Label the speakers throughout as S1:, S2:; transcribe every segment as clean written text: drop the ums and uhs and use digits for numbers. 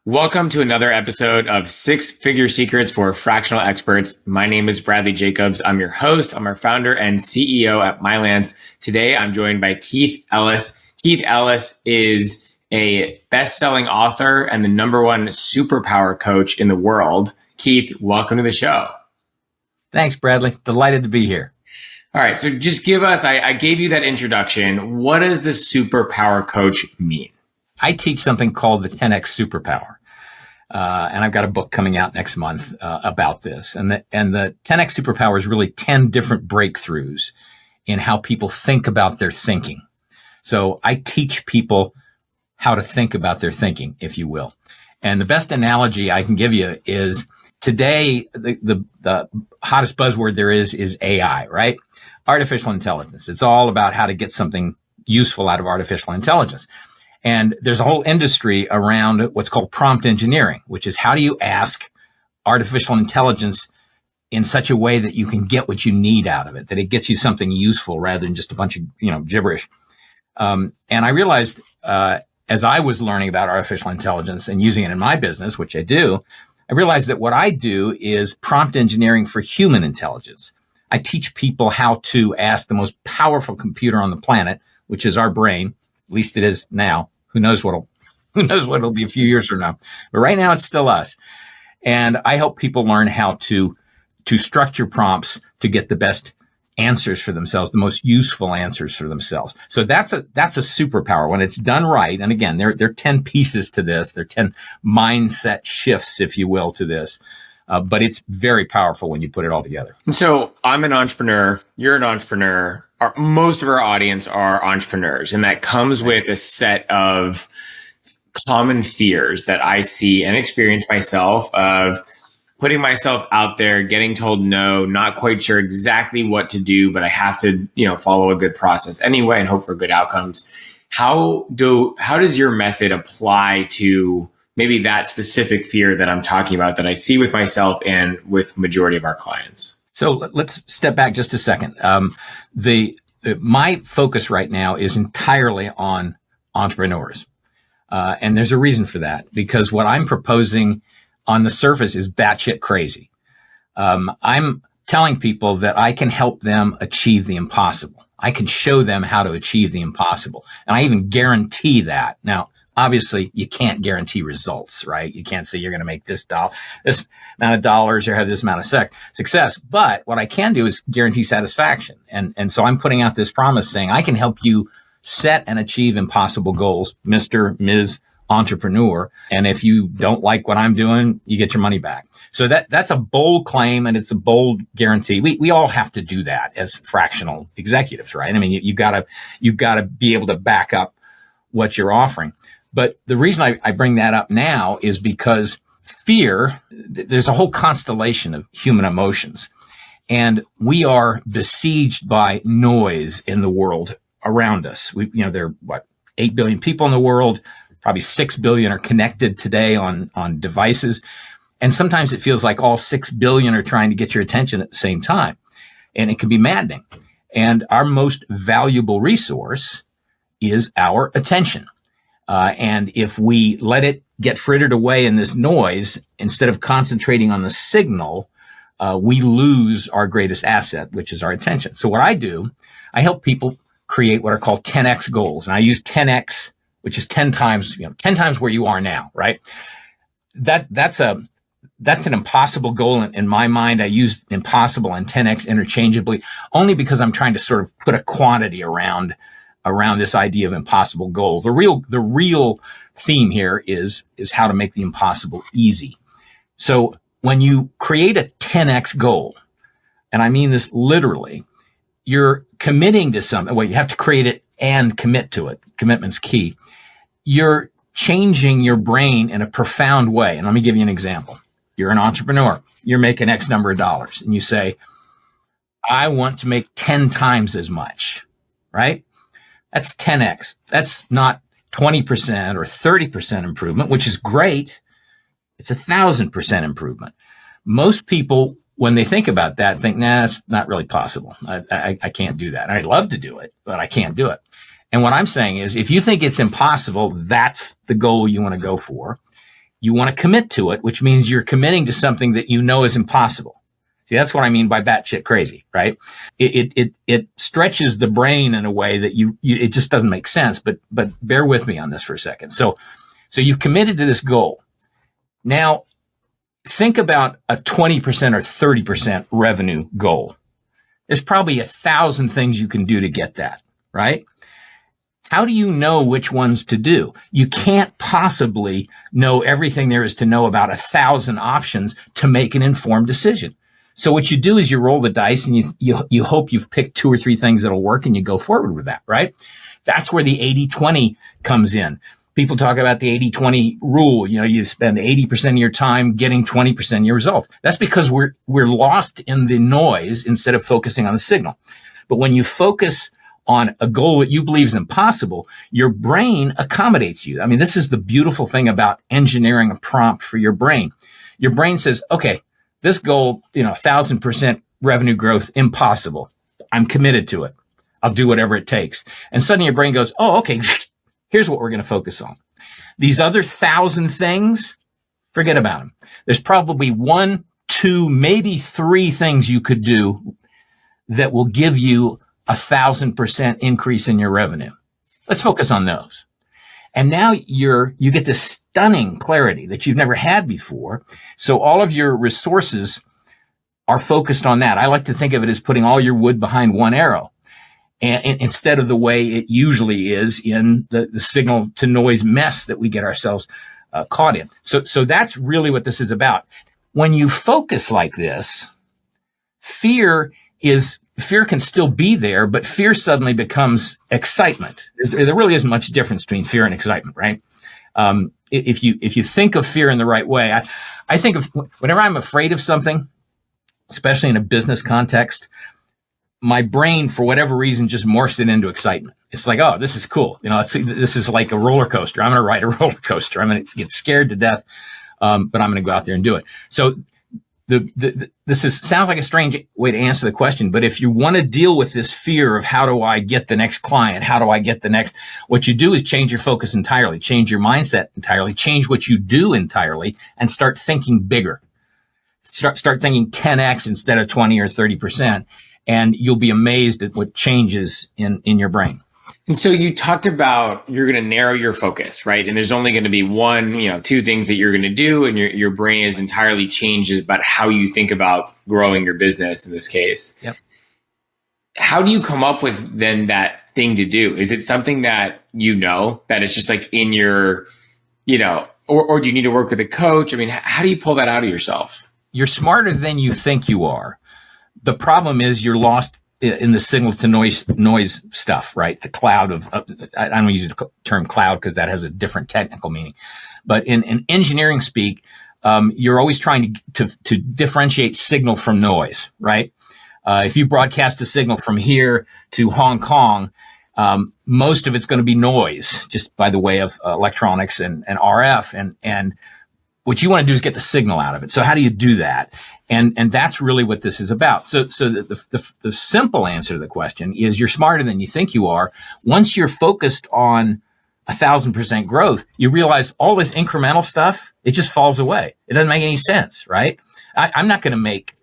S1: Welcome to another episode of Six Figure Secrets for Fractional Experts. My name is Bradley Jacobs. I'm your host. I'm our founder and CEO at Mylance. Today, I'm joined by Keith Ellis. Keith Ellis is a best-selling author and the #1 superpower coach in the world. Keith, welcome to the show.
S2: Thanks, Bradley. Delighted to be here.
S1: All right. So just give us, I gave you that introduction. What does the superpower coach mean?
S2: I teach something called the 10X superpower. And I've got a book coming out next month about this. And the 10X superpower is really 10 different breakthroughs in how people think about their thinking. So I teach people how to think about their thinking, if you will. And the best analogy I can give you is today, the hottest buzzword there is AI, right? Artificial intelligence. It's all about how to get something useful out of artificial intelligence. And there's a whole industry around what's called prompt engineering, which is how do you ask artificial intelligence in such a way that you can get what you need out of it, that it gets you something useful rather than just a bunch of, gibberish. And I realized, as I was learning about artificial intelligence and using it in my business, which I do, I realized that what I do is prompt engineering for human intelligence. I teach people how to ask the most powerful computer on the planet, which is our brain. At least it is now. Who knows what it'll be a few years from now. But right now it's still us. And I help people learn how to structure prompts to get the best answers for themselves, the most useful answers for themselves. So that's a superpower when it's done right. And again, there are 10 pieces to this. There are 10 mindset shifts, if you will, to this. But it's very powerful when you put it all together.
S1: So I'm an entrepreneur. You're an entrepreneur. Most of our audience are entrepreneurs, and that comes with a set of common fears that I see and experience myself of putting myself out there, getting told no, not quite sure exactly what to do, but I have to, follow a good process anyway and hope for good outcomes. How does your method apply to maybe that specific fear that I'm talking about that I see with myself and with majority of our clients?
S2: So let's step back just a second. My focus right now is entirely on entrepreneurs. And there's a reason for that, because what I'm proposing on the surface is batshit crazy. I'm telling people that I can help them achieve the impossible. I can show them how to achieve the impossible. And I even guarantee that. Now, obviously, you can't guarantee results, right? You can't say you're going to make this amount of dollars or have this amount of success. But what I can do is guarantee satisfaction. And so I'm putting out this promise saying I can help you set and achieve impossible goals, Mr., Ms. Entrepreneur. And if you don't like what I'm doing, you get your money back. So that's a bold claim and it's a bold guarantee. We all have to do that as fractional executives, right? I mean, you've got to be able to back up what you're offering. But the reason I bring that up now is because fear, there's a whole constellation of human emotions. And we are besieged by noise in the world around us. There are 8 billion people in the world, probably 6 billion are connected today on devices. And sometimes it feels like all 6 billion are trying to get your attention at the same time. And it can be maddening. And our most valuable resource is our attention. And if we let it get frittered away in this noise, instead of concentrating on the signal, we lose our greatest asset, which is our attention. So what I do, I help people create what are called 10X goals. And I use 10X, which is 10 times, 10 times where you are now, right? That's an impossible goal in my mind. I use impossible and 10X interchangeably only because I'm trying to sort of put a quantity around this idea of impossible goals. The real theme here is how to make the impossible easy. So when you create a 10X goal, and I mean this literally, you're committing to something. Well, you have to create it and commit to it. Commitment's key. You're changing your brain in a profound way. And let me give you an example. You're an entrepreneur. You're making X number of dollars. And you say, I want to make 10 times as much, right? That's 10X. That's not 20% or 30% improvement, which is great. It's 1,000% improvement. Most people, when they think about that, think, nah, it's not really possible. I can't do that. I'd love to do it, but I can't do it. And what I'm saying is, if you think it's impossible, that's the goal you want to go for. you want to commit to it, which means you're committing to something that you know is impossible. See, that's what I mean by batshit crazy, right? It stretches the brain in a way that it just doesn't make sense. But bear with me on this for a second. So you've committed to this goal. Now, think about a 20% or 30% revenue goal. There's probably 1,000 things you can do to get that, right? How do you know which ones to do? You can't possibly know everything there is to know about 1,000 options to make an informed decision. So what you do is you roll the dice and you hope you've picked 2 or 3 things that'll work and you go forward with that, right? That's where the 80-20 comes in. People talk about the 80-20 rule. You spend 80% of your time getting 20% of your results. That's because we're lost in the noise instead of focusing on the signal. But when you focus on a goal that you believe is impossible, your brain accommodates you. I mean, this is the beautiful thing about engineering a prompt for your brain. Your brain says, okay, this goal, 1,000% revenue growth, impossible. I'm committed to it. I'll do whatever it takes. And suddenly your brain goes, oh, okay, here's what we're going to focus on. These other 1,000 things, forget about them. There's probably 1, 2, maybe 3 things you could do that will give you 1,000% increase in your revenue. Let's focus on those. And now you get this stunning clarity that you've never had before. So all of your resources are focused on that. I like to think of it as putting all your wood behind one arrow, and instead of the way it usually is in the signal to noise mess that we get ourselves caught in. So that's really what this is about. When you focus like this, fear can still be there, but fear suddenly becomes excitement. There really isn't much difference between fear and excitement, right? If you think of fear in the right way, I think of whenever I'm afraid of something, especially in a business context, my brain, for whatever reason, just morphs it into excitement. It's like, oh, this is cool. This is like a roller coaster. I'm going to ride a roller coaster. I'm going to get scared to death, but I'm going to go out there and do it. So sounds like a strange way to answer the question, but if you want to deal with this fear of how do I get the next client, how do I get the next, what you do is change your focus entirely, change your mindset entirely, change what you do entirely, and start thinking bigger. Start thinking 10x instead of 20 or 30%, and you'll be amazed at what changes in your brain.
S1: And so you talked about you're going to narrow your focus, right? And there's only going to be 1, 2 things that you're going to do, and your brain is entirely changed about how you think about growing your business in this case.
S2: Yep.
S1: How do you come up with then that thing to do? Is it something that that it's just like in your, or do you need to work with a coach? I mean, how do you pull that out of yourself?
S2: You're smarter than you think you are. The problem is you're lost in the signal to noise stuff, right? The cloud of, I don't use the term cloud because that has a different technical meaning. But in engineering speak, you're always trying to differentiate signal from noise, right? If you broadcast a signal from here to Hong Kong, most of it's going to be noise, just by the way of electronics and RF. And what you want to do is get the signal out of it. So how do you do that? And that's really what this is about. So the simple answer to the question is you're smarter than you think you are. Once you're focused on 1,000% growth, you realize all this incremental stuff, it just falls away. It doesn't make any sense, right? I'm not going to make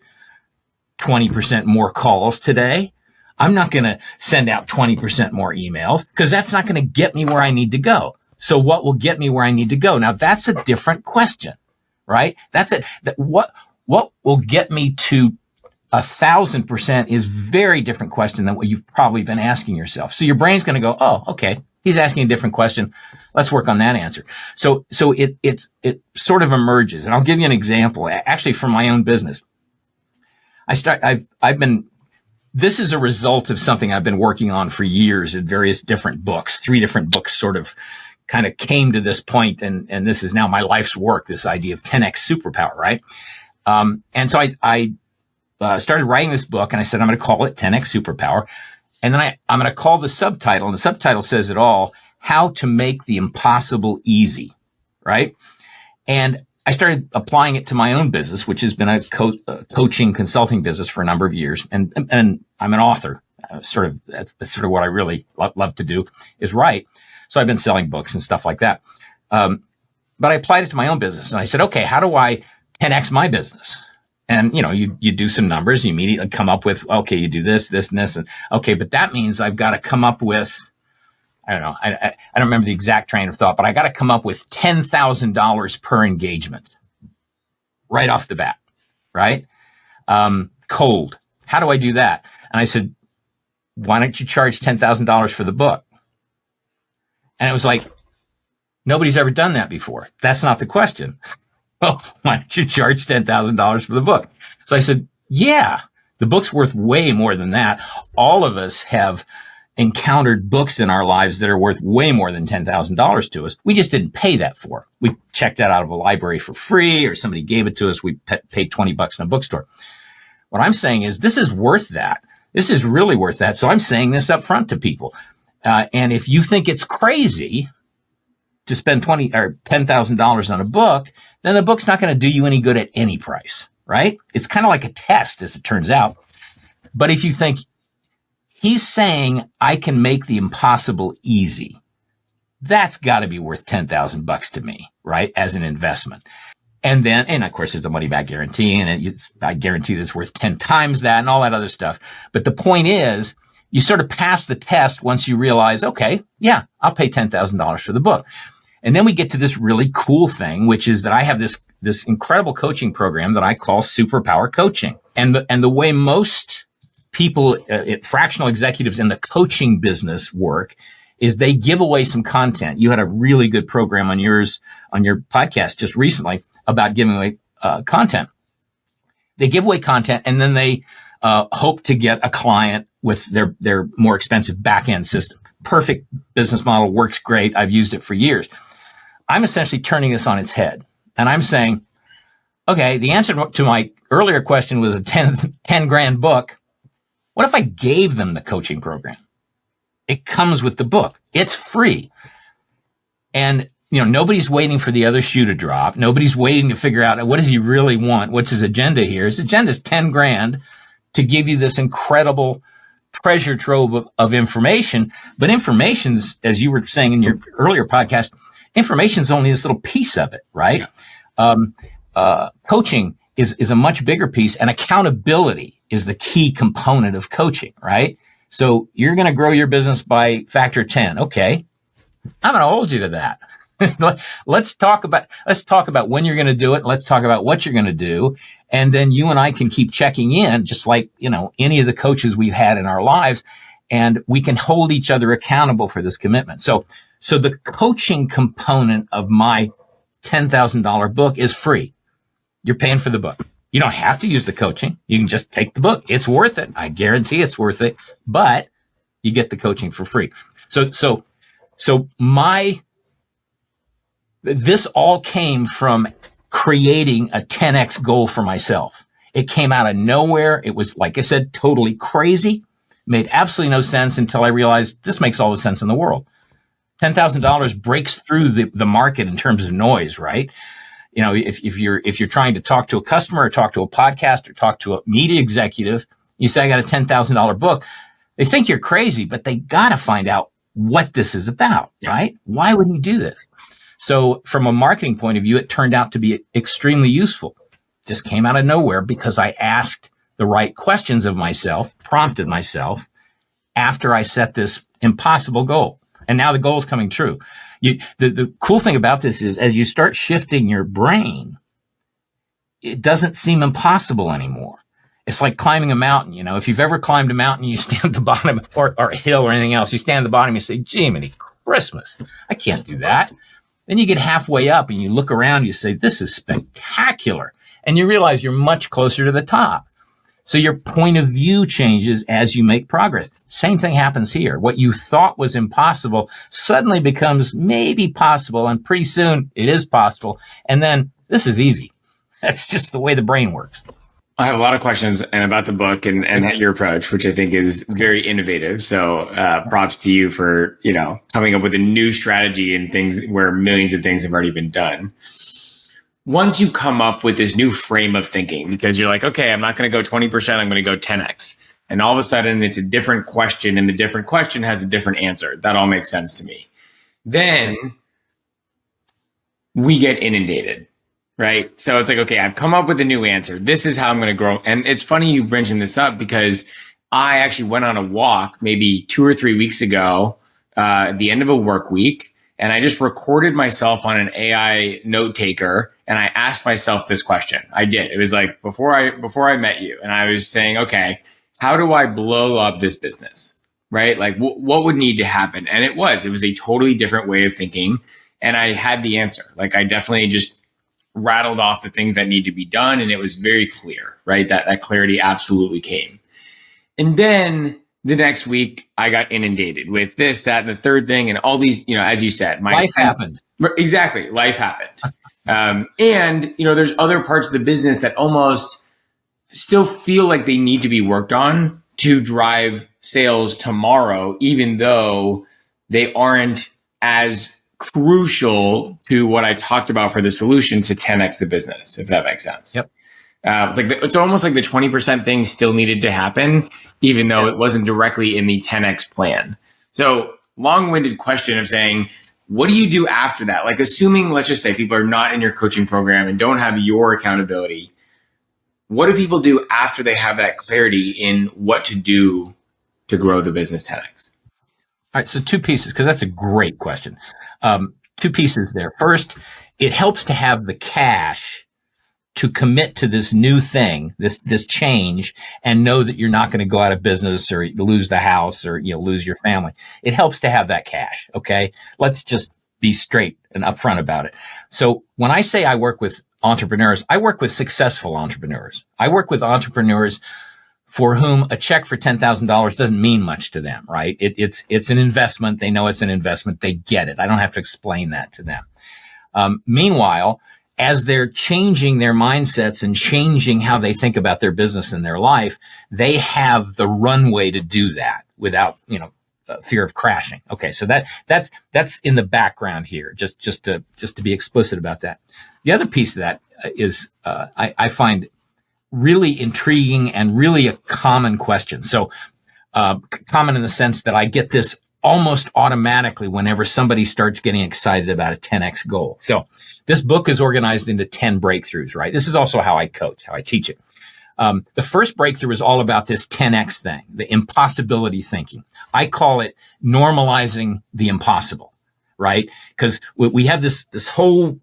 S2: 20% more calls today. I'm not going to send out 20% more emails because that's not going to get me where I need to go. So what will get me where I need to go? Now that's a different question, right? That's it. What will get me to 1,000% is very different question than what you've probably been asking yourself. So your brain's going to go, oh, okay, he's asking a different question. Let's work on that answer. So it sort of emerges, and I'll give you an example, actually from my own business. This is a result of something I've been working on for years in various different books. 3 different books sort of kind of came to this point, and this is now my life's work, this idea of 10x superpower, right? And so I started writing this book, and I said, I'm going to call it 10x superpower. And then I'm going to call the subtitle, and the subtitle says it all, How to Make the Impossible Easy, right? And I started applying it to my own business, which has been a coaching consulting business for a number of years. And I'm an author. That's sort of what I really love to do is write. So I've been selling books and stuff like that. But I applied it to my own business. And I said, okay, how do I 10X my business? And, you do some numbers, you immediately come up with, okay, you do this, this, and this. And okay, but that means I've got to come up with, I don't know, I don't remember the exact train of thought, but I got to come up with $10,000 per engagement right off the bat, right? Cold. How do I do that? And I said, why don't you charge $10,000 for the book? And it was like, nobody's ever done that before. That's not the question. Well, why don't you charge $10,000 for the book? So I said, yeah, the book's worth way more than that. All of us have encountered books in our lives that are worth way more than $10,000 to us. We just didn't pay that for. We checked that out of a library for free, or somebody gave it to us. We paid $20 in a bookstore. What I'm saying is this is worth that. This is really worth that. So I'm saying this up front to people. And if you think it's crazy to spend $20,000 or $10,000 on a book, then the book's not going to do you any good at any price, right? It's kind of like a test, as it turns out. But if you think he's saying I can make the impossible easy, that's got to be worth $10,000 to me, right? As an investment. And of course, there's a money back guarantee, and I guarantee that's worth 10 times that and all that other stuff. But the point is, you sort of pass the test once you realize, okay, yeah, I'll pay $10,000 for the book. And then we get to this really cool thing, which is that I have this incredible coaching program that I call superpower coaching. And the way most people, fractional executives in the coaching business work is they give away some content. You had a really good program on your podcast just recently about giving away content. They give away content, and then they hope to get a client with their more expensive back-end system. Perfect business model, works great. I've used it for years. I'm essentially turning this on its head. And I'm saying, okay, the answer to my earlier question was a 10 grand book. What if I gave them the coaching program? It comes with the book. It's free. And, nobody's waiting for the other shoe to drop. Nobody's waiting to figure out what does he really want? What's his agenda here? His agenda is 10 grand to give you this incredible treasure trove of information. But information's, as you were saying in your earlier podcast, information's only this little piece of it, right? Coaching is a much bigger piece, and accountability is the key component of coaching, right? So you're going to grow your business by factor 10. Okay. I'm going to hold you to that. Let's talk about when you're going to do it. Let's talk about what you're going to do. And then you and I can keep checking in, just like, any of the coaches we've had in our lives, and we can hold each other accountable for this commitment. So the coaching component of my $10,000 book is free. You're paying for the book. You don't have to use the coaching. You can just take the book. It's worth it. I guarantee it's worth it, but you get the coaching for free. So this all came from creating a 10X goal for myself. It came out of nowhere. It was, like I said, totally crazy. Made absolutely no sense until I realized this makes all the sense in the world. $10,000 breaks through the market in terms of noise, right? If you're trying to talk to a customer or talk to a podcast or talk to a media executive, you say, I got a $10,000 book. They think you're crazy, but they got to find out what this is about, right? Why would you do this? So from a marketing point of view, it turned out to be extremely useful. Just came out of nowhere because I asked the right questions of myself, prompted myself after I set this impossible goal. And now the goal is coming true. The cool thing about this is as you start shifting your brain, it doesn't seem impossible anymore. It's like climbing a mountain. If you've ever climbed a mountain, you stand at the bottom or a hill or anything else, you stand at the bottom and you say, Jiminy Christmas, I can't do that. Then you get halfway up and you look around, you say, this is spectacular. And you realize you're much closer to the top. So your point of view changes as you make progress. Same thing happens here. What you thought was impossible suddenly becomes maybe possible, and pretty soon it is possible. And then this is easy. That's just the way the brain works.
S1: I have a lot of questions and about the book and your approach, which I think is very innovative. So props to you for, coming up with a new strategy and things where millions of things have already been done. Once you come up with this new frame of thinking, because you're like, okay, I'm not going to go 20%, I'm going to go 10X. And all of a sudden it's a different question, and the different question has a different answer. That all makes sense to me. Then we get inundated, right? So it's like, okay, I've come up with a new answer. This is how I'm going to grow. And it's funny you mentioned this up because I actually went on a walk maybe 2 or 3 weeks ago, at the end of a work week. And I just recorded myself on an AI note taker. And I asked myself this question. I did. It was like before I met you. And I was saying, okay, how do I blow up this business? Right? Like what would need to happen? And it was a totally different way of thinking. And I had the answer. Like I definitely just rattled off the things that need to be done. And it was very clear, right? That clarity absolutely came. And then the next week I got inundated with this, that, and the third thing. And all these, as you said,
S2: life happened.
S1: Exactly. Life happened. And, there's other parts of the business that almost still feel like they need to be worked on to drive sales tomorrow, even though they aren't as crucial to what I talked about for the solution to 10x the business, if that makes sense.
S2: Yep.
S1: It's almost like the 20% thing still needed to happen, even though it wasn't directly in the 10x plan. So long-winded question of saying, what do you do after that? Like assuming, let's just say people are not in your coaching program and don't have your accountability. What do people do after they have that clarity in what to do to grow the business 10x?
S2: All right. So two pieces, because that's a great question. Two pieces there. First, it helps to have the cash to commit to this new thing, this change, and know that you're not going to go out of business or lose the house or lose your family. It helps to have that cash. Okay, let's just be straight and upfront about it. So when I say I work with entrepreneurs, I work with successful entrepreneurs. I work with entrepreneurs for whom a check for $10,000 doesn't mean much to them, right? It's an investment. They know it's an investment. They get it. I don't have to explain that to them. Meanwhile, as they're changing their mindsets and changing how they think about their business and their life, they have the runway to do that without, fear of crashing. Okay. So that's in the background here, just to be explicit about that. The other piece of that is, I find really intriguing and really a common question. So, common in the sense that I get this almost automatically whenever somebody starts getting excited about a 10x goal. So this book is organized into 10 breakthroughs, right? This is also how I coach, how I teach it. The first breakthrough is all about this 10x thing, the impossibility thinking. I call it normalizing the impossible, right? Because we have this whole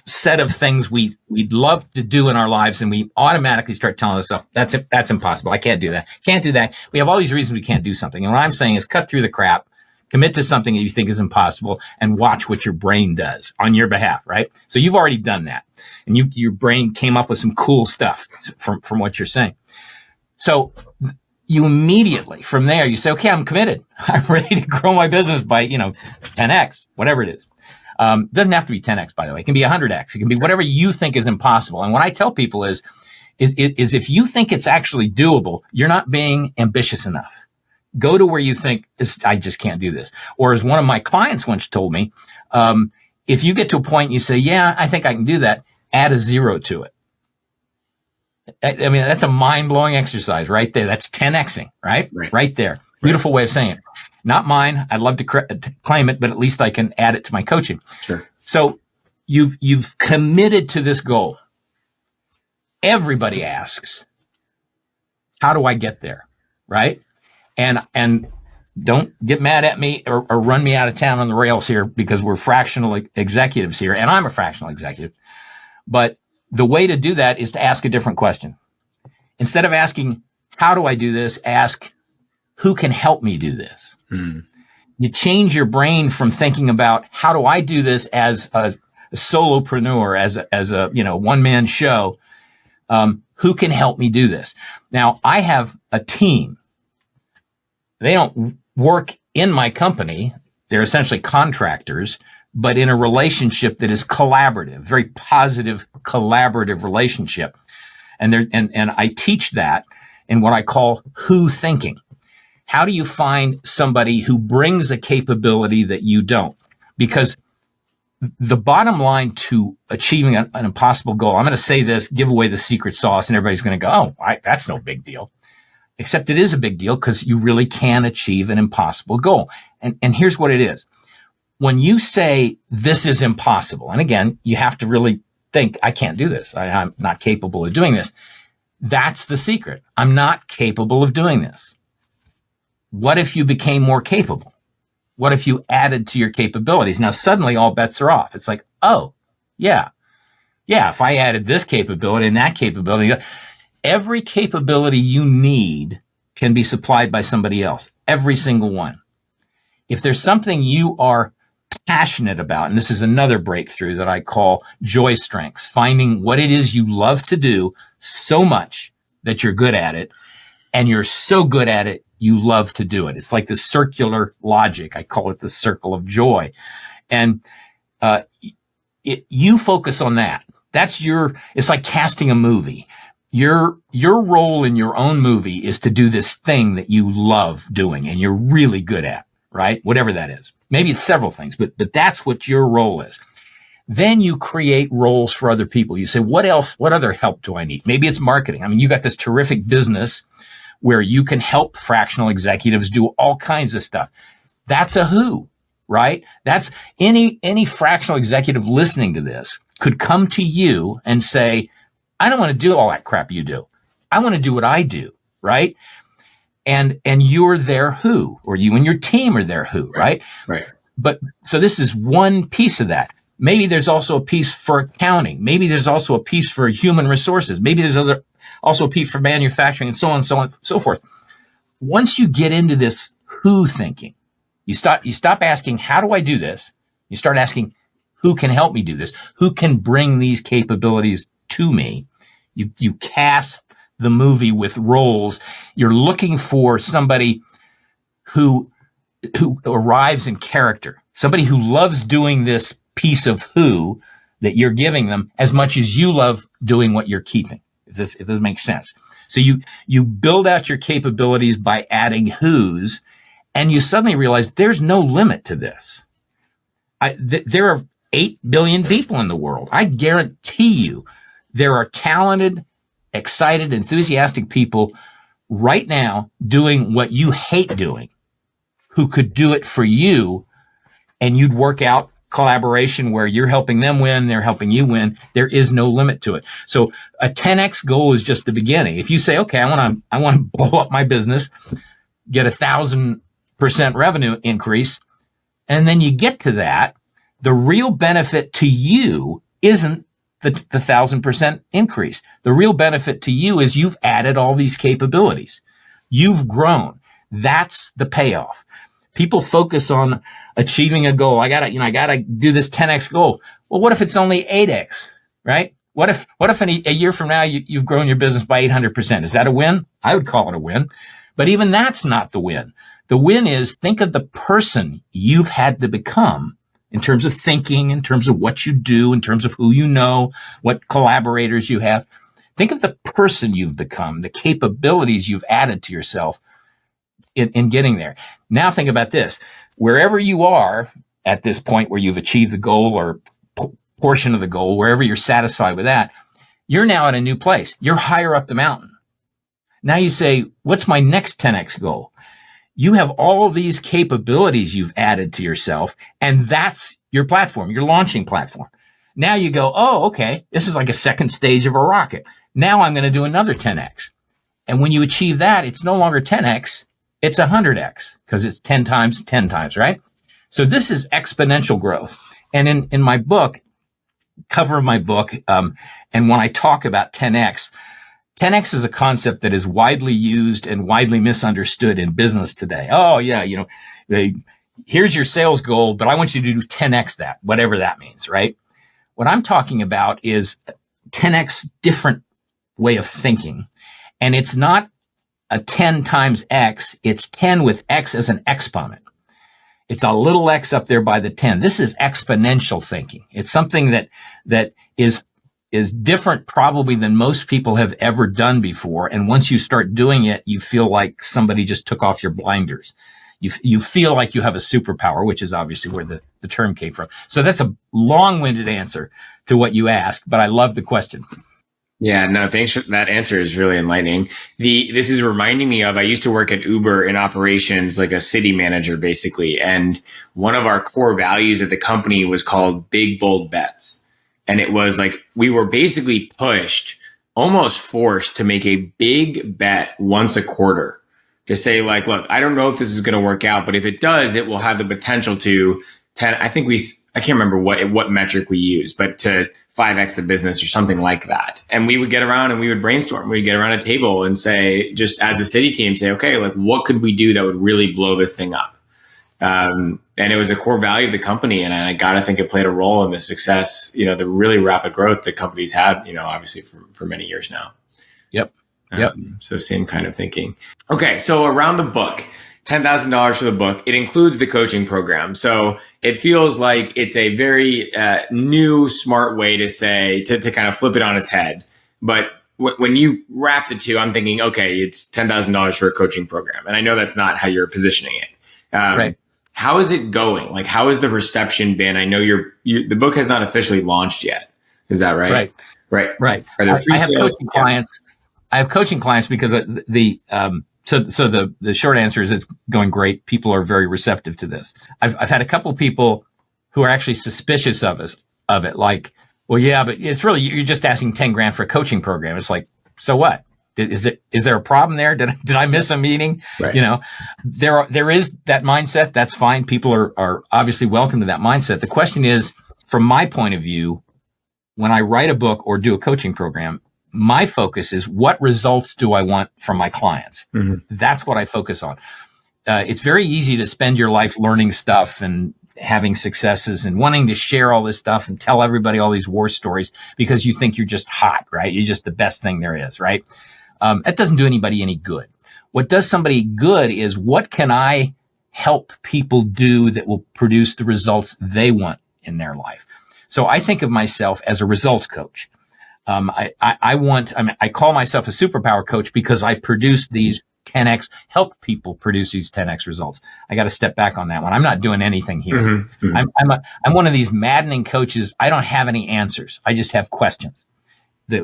S2: set of things we'd love to do in our lives, and we automatically start telling ourselves that's impossible. I can't do that. Can't do that. We have all these reasons we can't do something. And what I'm saying is cut through the crap, commit to something that you think is impossible, and watch what your brain does on your behalf, right? So you've already done that, and your brain came up with some cool stuff from what you're saying. So you immediately from there you say, okay, I'm committed. I'm ready to grow my business by 10x, whatever it is. Doesn't have to be 10x, by the way. It can be 100x. It can be whatever you think is impossible. And what I tell people is if you think it's actually doable, you're not being ambitious enough. Go to where you think, I just can't do this. Or as one of my clients once told me, if you get to a point and you say, yeah, I think I can do that, add a 0 to it. I mean, that's a mind-blowing exercise right there. That's 10xing, right? Right there. Beautiful way of saying it. Not mine. I'd love to claim it, but at least I can add it to my coaching.
S1: Sure.
S2: So you've committed to this goal. Everybody asks, how do I get there? Right? And don't get mad at me or run me out of town on the rails here because we're fractional executives here, and I'm a fractional executive. But the way to do that is to ask a different question. Instead of asking, how do I do this? Ask, who can help me do this? You change your brain from thinking about how do I do this as a solopreneur, as a one-man show. Who can help me do this? Now, I have a team. They don't work in my company. They're essentially contractors, but in a relationship that is collaborative, very positive, collaborative relationship. And I teach that in what I call who thinking. How do you find somebody who brings a capability that you don't? Because the bottom line to achieving an impossible goal, I'm going to say this, give away the secret sauce, and everybody's going to go, oh, that's no big deal. Except it is a big deal because you really can achieve an impossible goal. And here's what it is. when you say this is impossible, and again, you have to really think, I can't do this. I'm not capable of doing this. That's the secret. I'm not capable of doing this. What if you became more capable? What if you added to your capabilities? Now, suddenly all bets are off. It's like, oh, yeah, if I added this capability and that capability, every capability you need can be supplied by somebody else. Every single one. If there's something you are passionate about, and this is another breakthrough that I call joy strengths, finding what it is you love to do so much that you're good at it, and you're so good at it, you love to do it. It's like the circular logic. I call it the circle of joy. And you focus on that. It's like casting a movie. Your role in your own movie is to do this thing that you love doing and you're really good at, right? Whatever that is. Maybe it's several things, but that's what your role is. Then you create roles for other people. You say, what else? What other help do I need? Maybe it's marketing. I mean, you got this terrific business where you can help fractional executives do all kinds of stuff. That's a who, right? That's any fractional executive listening to this could come to you and say, I don't want to do all that crap you do. I want to do what I do, right? And you're their who, or you and your team are their who, right?
S1: Right.
S2: But so this is one piece of that. Maybe there's also a piece for accounting. Maybe there's also a piece for human resources. Maybe there's also a piece for manufacturing, and so on and so forth. Once you get into this who thinking, you stop asking, how do I do this? You start asking, who can help me do this? Who can bring these capabilities to me? You cast the movie with roles. You're looking for somebody who arrives in character, somebody who loves doing this piece of who that you're giving them as much as you love doing what you're keeping. If this makes sense. So you build out your capabilities by adding who's, and you suddenly realize there's no limit to this. There are 8 billion people in the world. I guarantee you there are talented, excited, enthusiastic people right now doing what you hate doing who could do it for you, and you'd work out collaboration where you're helping them win, they're helping you win. There is no limit to it. So a 10x goal is just the beginning. If you say, okay, I want to blow up my business, get 1,000% revenue increase, and then you get to that, the real benefit to you isn't the 1,000% increase. The real benefit to you is you've added all these capabilities. You've grown. That's the payoff. People focus on achieving a goal. I gotta do this 10x goal. Well, what if it's only 8x, right? What if a year from now you've grown your business by 800%? Is that a win? I would call it a win. But even that's not the win. The win is, think of the person you've had to become in terms of thinking, in terms of what you do, in terms of who you know, what collaborators you have. Think of the person you've become, the capabilities you've added to yourself in getting there. Now think about this. Wherever you are at this point where you've achieved the goal or portion of the goal, wherever you're satisfied with that, you're now at a new place. You're higher up the mountain. Now you say, what's my next 10x goal? You have all these capabilities you've added to yourself, and that's your platform, your launching platform. Now you go, oh, okay, this is like a second stage of a rocket. Now I'm going to do another 10x. And when you achieve that, it's no longer 10x, it's 100x, because it's 10 times, 10 times, right? So this is exponential growth. And in my book, cover of my book, and when I talk about 10x, 10x is a concept that is widely used and widely misunderstood in business today. Oh, yeah, here's your sales goal, but I want you to do 10x that, whatever that means, right? What I'm talking about is 10x different way of thinking. And it's not a 10 times x, it's 10 with x as an exponent. It's a little x up there by the 10. This is exponential thinking. It's something that is different probably than most people have ever done before. And once you start doing it, you feel like somebody just took off your blinders. You feel like you have a superpower, which is obviously where the term came from. So that's a long-winded answer to what you asked, but I love the question.
S1: Yeah, no, thanks for that answer is really enlightening. This is reminding me of I used to work at Uber in operations, like a city manager basically. And one of our core values at the company was called big bold bets. And it was like we were basically pushed, almost forced to make a big bet once a quarter to say like, look, I don't know if this is going to work out, but if it does, it will have the potential to 10. I can't remember what metric we use, but to 5x the business or something like that. And we would get around and we would brainstorm. We'd get around a table and say, just as a city team, say, okay, like what could we do that would really blow this thing up? And it was a core value of the company. And I got to think it played a role in the success, the really rapid growth that companies had, obviously for many years now.
S2: Yep. Yep.
S1: So same kind of thinking. Okay. So around the book, $10,000 for the book. It includes the coaching program. So it feels like it's a very new, smart way to say, to kind of flip it on its head. But when you wrap the two, I'm thinking, okay, it's $10,000 for a coaching program. And I know that's not how you're positioning it.
S2: Right.
S1: How is it going? Like, how has the reception been? I know the book has not officially launched yet. Is that right?
S2: Right.
S1: Are there
S2: I have coaching clients. I have coaching clients because So the short answer is it's going great. People are very receptive to this. I've had a couple of people who are actually suspicious of it. Like, well, yeah, but it's really, you're just asking 10 grand for a coaching program. It's like, so what? Is there a problem there? Did I miss a meeting?
S1: Right.
S2: There is that mindset. That's fine. People are obviously welcome to that mindset. The question is, from my point of view, when I write a book or do a coaching program, my focus is what results do I want from my clients? Mm-hmm. That's what I focus on. It's very easy to spend your life learning stuff and having successes and wanting to share all this stuff and tell everybody all these war stories because you think you're just hot, right? You're just the best thing there is, right? That doesn't do anybody any good. What does somebody good is what can I help people do that will produce the results they want in their life? So I think of myself as a results coach. I call myself a superpower coach because I produce these 10x, help people produce these 10x results. I got to step back on that one. I'm not doing anything here. Mm-hmm, mm-hmm. I'm one of these maddening coaches. I don't have any answers. I just have questions.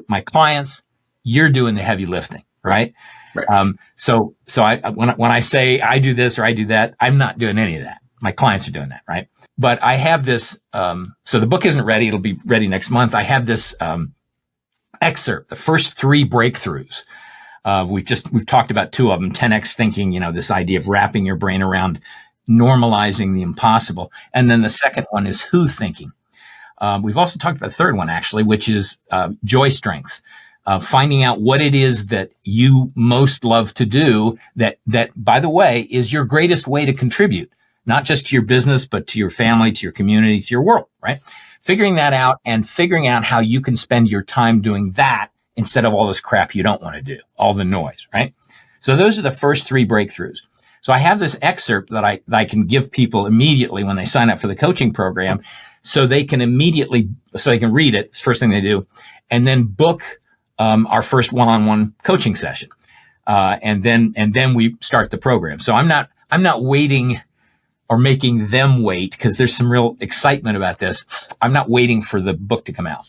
S2: My clients, you're doing the heavy lifting, right?
S1: Right.
S2: So when I say I do this or I do that, I'm not doing any of that. My clients are doing that, right? But I have this. So the book isn't ready. It'll be ready next month. I have this excerpt, the first 3 breakthroughs. We've talked about 2 of them, 10x thinking, this idea of wrapping your brain around normalizing the impossible. And then the second one is who thinking. We've also talked about the third one, actually, which is joy strengths. Finding out what it is that you most love to do that, by the way, is your greatest way to contribute, not just to your business, but to your family, to your community, to your world, right? Figuring that out and figuring out how you can spend your time doing that instead of all this crap you don't want to do, all the noise, right? So those are the first 3 breakthroughs. So I have this excerpt that I can give people immediately when they sign up for the coaching program so they can read it. It's the first thing they do, and then book our first one-on-one coaching session. And then we start the program. So I'm not waiting or making them wait because there's some real excitement about this. I'm not waiting for the book to come out.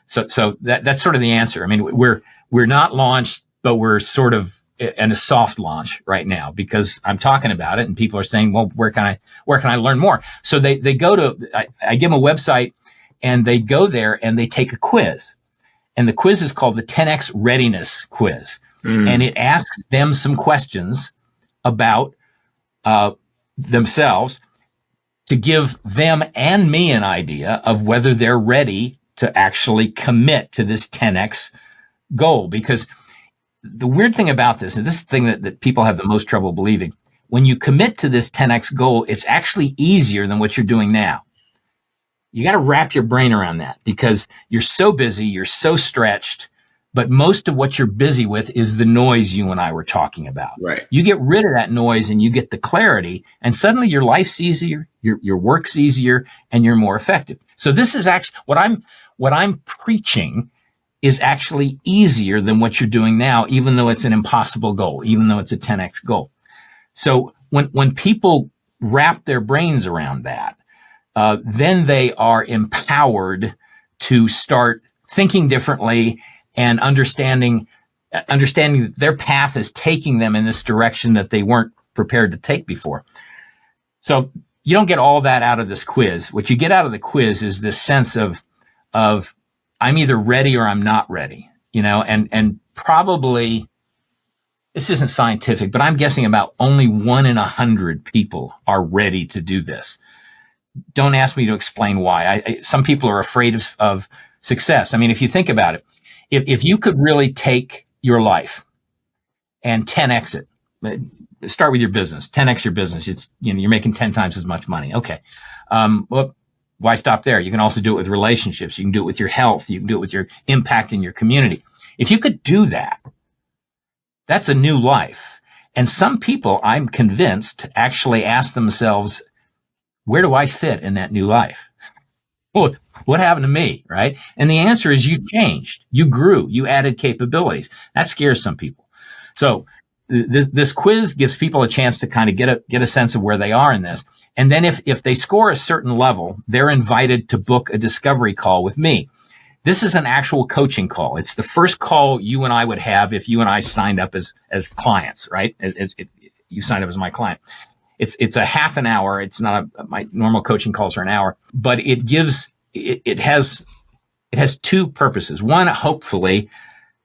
S2: So that's sort of the answer. I mean, we're not launched, but we're sort of in a soft launch right now because I'm talking about it and people are saying, well, where can I learn more? So they go to, I give them a website and they go there and they take a quiz. And the quiz is called the 10X Readiness Quiz. And it asks them some questions about themselves to give them and me an idea of whether they're ready to actually commit to this 10X goal. Because the weird thing about this, and this is the thing that people have the most trouble believing, when you commit to this 10X goal, it's actually easier than what you're doing now. You got to wrap your brain around that because you're so busy, you're so stretched, but most of what you're busy with is the noise you and I were talking about.
S1: Right.
S2: You get rid of that noise and you get the clarity and suddenly your life's easier, your work's easier, and you're more effective. So this is actually what I'm preaching is actually easier than what you're doing now, even though it's an impossible goal, even though it's a 10X goal. So when people wrap their brains around that, then they are empowered to start thinking differently and understanding that their path is taking them in this direction that they weren't prepared to take before. So you don't get all that out of this quiz. What you get out of the quiz is this sense of I'm either ready or I'm not ready, and probably this isn't scientific, but I'm guessing about only 1 in 100 people are ready to do this. Don't ask me to explain why. Some people are afraid of success. I mean, if you think about it, if you could really take your life and 10x it, start with your business, 10x your business. It's, you're making 10 times as much money. Okay. Well, why stop there? You can also do it with relationships. You can do it with your health. You can do it with your impact in your community. If you could do that, that's a new life. And some people, I'm convinced, actually ask themselves, where do I fit in that new life? Well, what happened to me, right? And the answer is you changed, you grew, you added capabilities. That scares some people. So this quiz gives people a chance to kind of get a sense of where they are in this. And then if they score a certain level, they're invited to book a discovery call with me. This is an actual coaching call. It's the first call you and I would have if you and I signed up as clients, right? If you signed up as my client. It's a half an hour. It's not my normal coaching calls are an hour, but it has two purposes. One, hopefully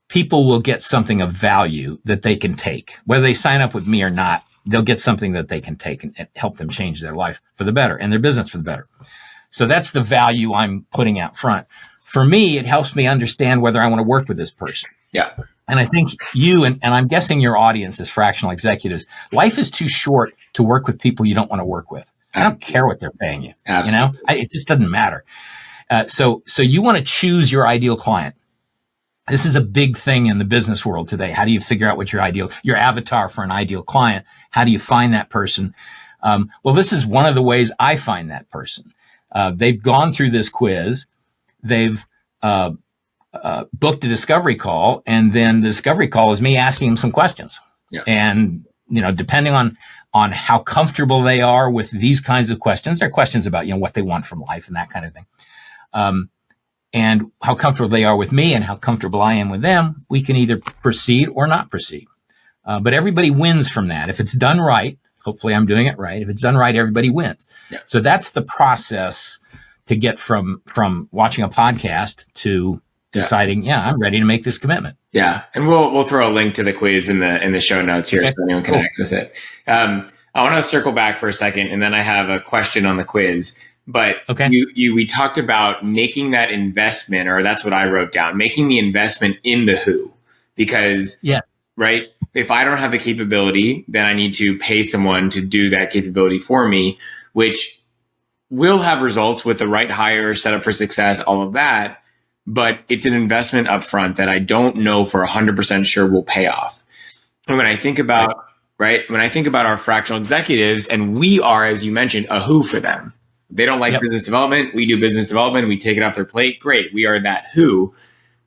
S2: people will get something of value that they can take, whether they sign up with me or not. They'll get something that they can take and help them change their life for the better and their business for the better. So that's the value I'm putting out front. For me, it helps me understand whether I want to work with this person.
S1: Yeah.
S2: And I think you, and I'm guessing your audience is fractional executives, life is too short to work with people you don't want to work with. I don't care what they're paying you.
S1: Absolutely.
S2: It just doesn't matter. So you want to choose your ideal client. This is a big thing in the business world today. How do you figure out what your avatar for an ideal client? How do you find that person? Well, this is one of the ways I find that person. They've gone through this quiz. They've booked a discovery call, and then the discovery call is me asking them some questions.
S1: Yeah.
S2: And depending on how comfortable they are with these kinds of questions, they're questions about what they want from life and that kind of thing. And how comfortable they are with me and how comfortable I am with them, we can either proceed or not proceed. But everybody wins from that. If it's done right, hopefully I'm doing it right. If it's done right, everybody wins. Yeah. So that's the process to get from watching a podcast to deciding, I'm ready to make this commitment.
S1: Yeah. And we'll throw a link to the quiz in the show notes here so anyone can access it. I want to circle back for a second, and then I have a question on the quiz. But we talked about making that investment, or that's what I wrote down, making the investment in the who, because right, if I don't have the capability, then I need to pay someone to do that capability for me, which will have results with the right hire, set up for success, all of that. But it's an investment up front that I don't know for 100% sure will pay off. And when I think about when I think about our fractional executives, and we are, as you mentioned, a who for them. They don't like business development. We do business development. We take it off their plate. Great. We are that who.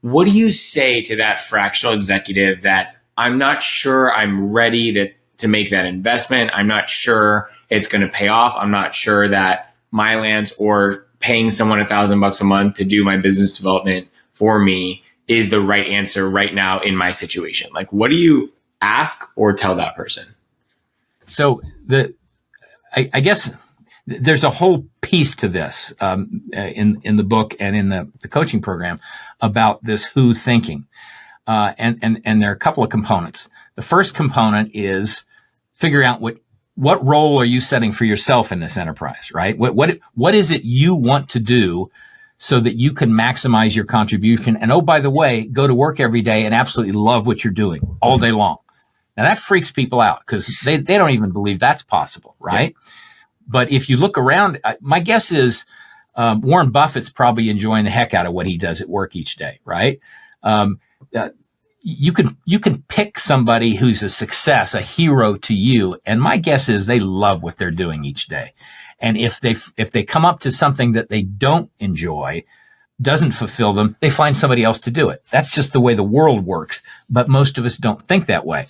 S1: What do you say to that fractional executive that's, I'm not sure I'm ready to make that investment. I'm not sure it's going to pay off. I'm not sure that Mylands or paying someone $1,000 a month to do my business development for me is the right answer right now in my situation. Like, what do you ask or tell that person?
S2: So I guess there's a whole piece to this in the book and in the coaching program about this who thinking. And there are a couple of components. The first component is figure out what role are you setting for yourself in this enterprise, right? What is it you want to do so that you can maximize your contribution? And oh, by the way, go to work every day and absolutely love what you're doing all day long. Now that freaks people out because they don't even believe that's possible, right? Yeah. But if you look around, my guess is Warren Buffett's probably enjoying the heck out of what he does at work each day, right? You can pick somebody who's a success, a hero to you, and my guess is they love what they're doing each day. And if they come up to something that they don't enjoy, doesn't fulfill them, they find somebody else to do it. That's just the way the world works. But most of us don't think that way.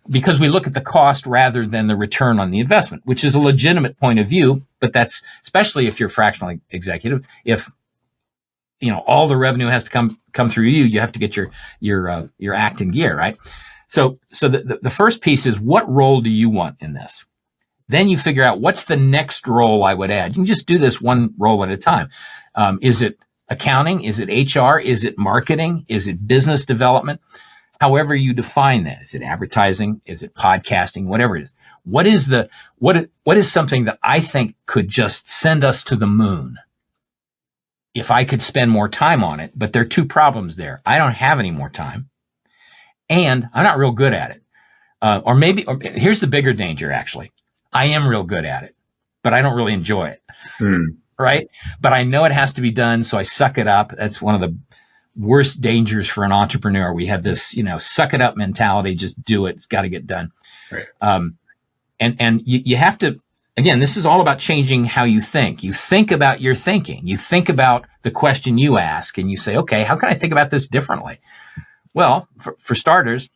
S2: Because we look at the cost rather than the return on the investment, which is a legitimate point of view, but that's especially if you're a fractional executive. If all the revenue has to come through you. You have to get your act in gear, right? So the first piece is, what role do you want in this? Then you figure out, what's the next role I would add. You can just do this one role at a time. Is it accounting? Is it HR? Is it marketing? Is it business development? However you define that. Is it advertising? Is it podcasting? Whatever it is. What is something that I think could just send us to the moon if I could spend more time on it? But there are two problems there. I don't have any more time, and I'm not real good at it. Or here's the bigger danger, actually. I am real good at it, but I don't really enjoy it. Right? But I know it has to be done, so I suck it up. That's one of the worst dangers for an entrepreneur. We have this, suck it up mentality. Just do it. It's got to get done.
S1: Right.
S2: And you have to, again, this is all about changing how you think. You think about your thinking. You think about the question you ask, and you say, okay, how can I think about this differently? Well, for starters,